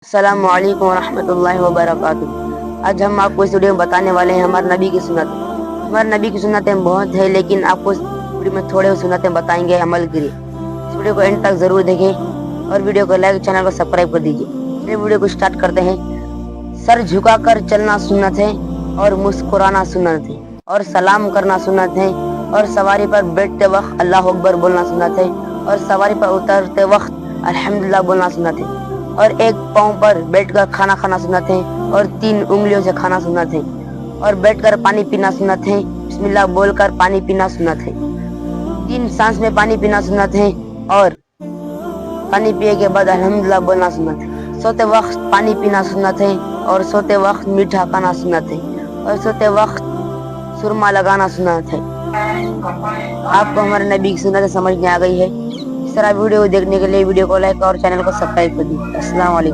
अस्सलामु अलैकुम वरहमतुल्लाहि वबरकातुहू। आज हम आपको इस वीडियो में बताने वाले हैं हमारे नबी की सुन्नत। हमारे नबी की सुन्नतें बहुत है, लेकिन आपको इस वीडियो में थोड़े सुन्नतें बताएंगे अमल के लिए। इस वीडियो को एंड तक जरूर देखें और वीडियो को लाइक, चैनल को सब्सक्राइब कर दीजिए। चलिए वीडियो को स्टार्ट करते हैं। सर झुकाकर चलना सुन्नत है और मुस्कुराना सुन्नत है और सलाम करना सुन्नत है और सवारी पर बैठते वक्त अल्लाह अकबर बोलना सुन्नत है और सवारी पर उतरते वक्त अल्हम्दुलिल्लाह बोलना सुन्नत है और एक पाँव पर बैठकर खाना खाना सुन्नत है और 3 उंगलियों से खाना सुन्नत है और बैठकर पानी पीना सुन्नत है। बिस्मिल्लाह बोलकर पानी पीना सुन्नत है। 3 सांस में पानी पीना सुन्नत है और पानी पिए के बाद अल्हम्दुलिल्लाह बोलना सुन्नत है। सोते वक्त पानी पीना सुन्नत है और सोते वक्त मीठा खाना सुन्नत है और सोते वक्त सुरमा लगाना सुन्नत है। आपको हमारे नबी की सुन्नत समझ में आ गई है। इस तरह वीडियो देखने के लिए वीडियो को लाइक और चैनल को सब्सक्राइब कर दीजिए। अस्सलाम वालेकुम।